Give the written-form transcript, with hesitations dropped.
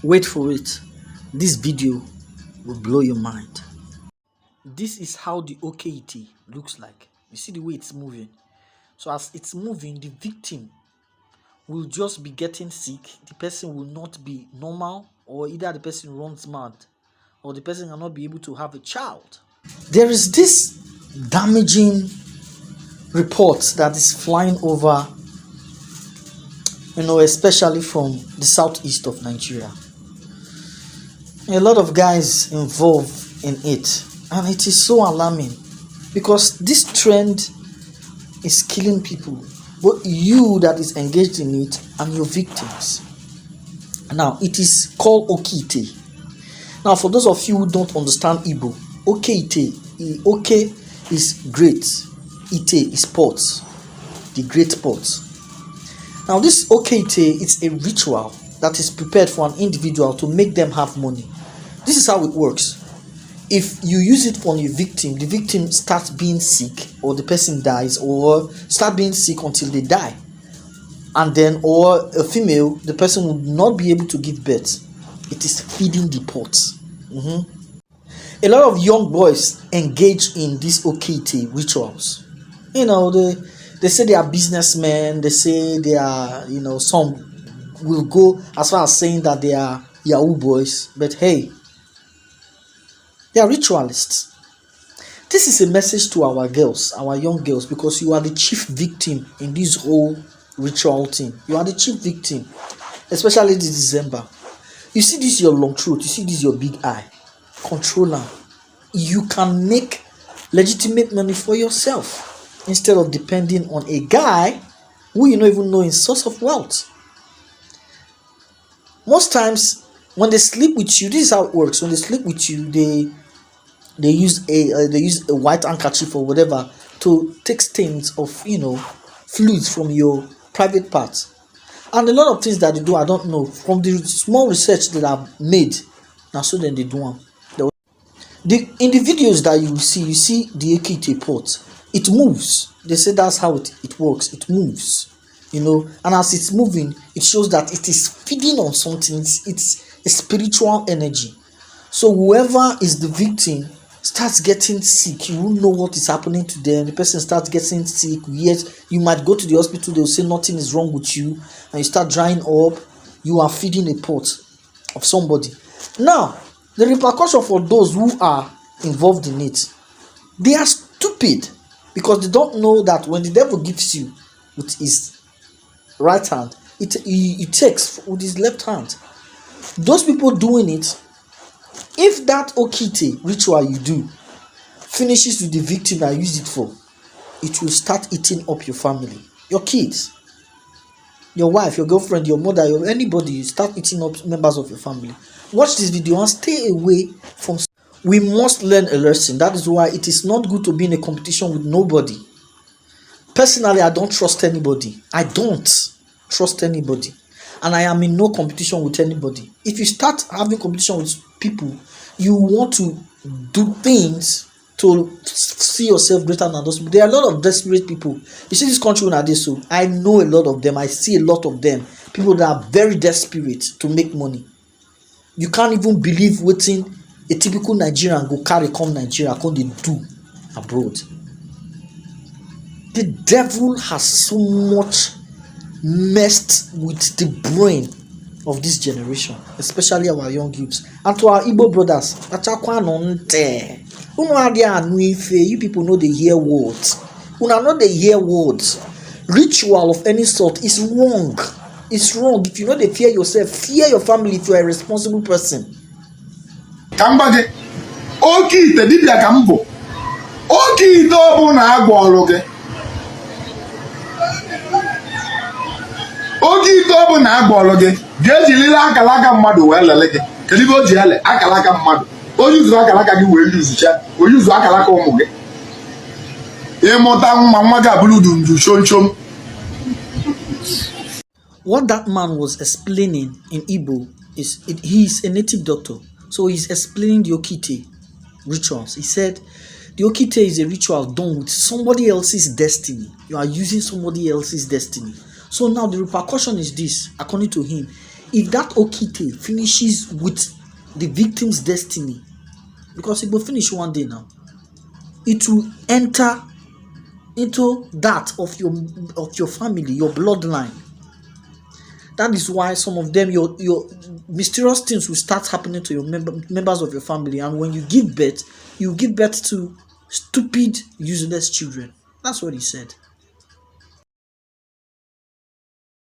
Wait for it. This video will blow your mind. This is how the OKE-ITE looks like. You see the way it's moving. So as it's moving, the victim will just be getting sick. The person will not be normal, or either the person runs mad, or the person cannot be able to have a child. There is this damaging report that is flying over, especially from the southeast of Nigeria. A lot of guys involved in it, and it is so alarming because this trend is killing people, both you that is engaged in it and your victims. Now, it is called OKE-ITE. Now, for those of you who don't understand Igbo, OKE-ITE, Oke is great, Ite is pot, the great pot. Now, this OKE-ITE, it's a ritual that is prepared for an individual to make them have money. This is how it works. If you use it for your victim, the victim starts being sick, or the person dies, or start being sick until they die. And then, or a female, the person will not be able to give birth. It is feeding the pot. A lot of young boys engage in these OKE-ITE rituals. They say they are businessmen. They say they are, some will go as far as saying that they are Yahoo boys. But hey, they are ritualists. This is a message to our girls, our young girls, because you are the chief victim in this whole ritual thing. You are the chief victim, especially this December. You see this your long throat, you see this your big eye. Control them. You can make legitimate money for yourself instead of depending on a guy who you don't even know his source of wealth. Most times when they sleep with you, this is how it works. When they sleep with you, they use a white handkerchief or whatever to take stains of fluids from your private parts. And a lot of things that they do, I don't know. From the small research that I've made, now so then they do them. In the videos that you see the OKE-ITE pot. It moves. They say that's how it works. It moves, and as it's moving, it shows that it is feeding on something. It's a spiritual energy. So whoever is the victim starts getting sick. You won't know what is happening to them. The person starts getting sick. Yet you might go to the hospital. They'll say nothing is wrong with you, and you start drying up. You are feeding a pot of somebody. Now, the repercussion for those who are involved in it, they are stupid because they don't know that when the devil gives you with his right hand, he takes with his left hand. Those people doing it, if that OKE-ITE ritual you do finishes with the victim that used it for, it will start eating up your family, your kids, your wife, your girlfriend, your mother, anybody. You start eating up members of your family. Watch this video and stay away from. We must learn a lesson. That is why it is not good to be in a competition with nobody. Personally, I don't trust anybody. I don't trust anybody. And I am in no competition with anybody. If you start having competition with people, you want to do things to see yourself greater than those people. There are a lot of desperate people. You see this country when I did so, I know a lot of them. I see a lot of them. People that are very desperate to make money. You can't even believe what a typical Nigerian go carry come Nigeria, come they do abroad. The devil has so much messed with the brain of this generation, especially our young youths. And to our Igbo brothers, you people know they hear words. You know they hear words. Ritual of any sort is wrong. It's wrong. If you know they fear yourself, fear your family if you are a responsible person. Kambage, OKE-ITE dibia kambo. OKE-ITE obu na agwologe. OKE-ITE obu na agwologe. Jejilila akalaka mmadu we lelege. Kedibe o ji ele akalaka mmadu. O yuzu akalaka gi we yuzucha. O yuzu akalaka umu gi. Emota nwa ga bulu dundu shonchom. What that man was explaining in Igbo is he is a native doctor. So he's explaining the OKE-ITE rituals. He said the OKE-ITE is a ritual done with somebody else's destiny. You are using somebody else's destiny. So now the repercussion is this, according to him. if that OKE-İTE finishes with the victim's destiny, because it will finish one day now, it will enter into that of your family, your bloodline. That is why some of them, your mysterious things will start happening to your members of your family, and when you give birth to stupid, useless children. That's what he said.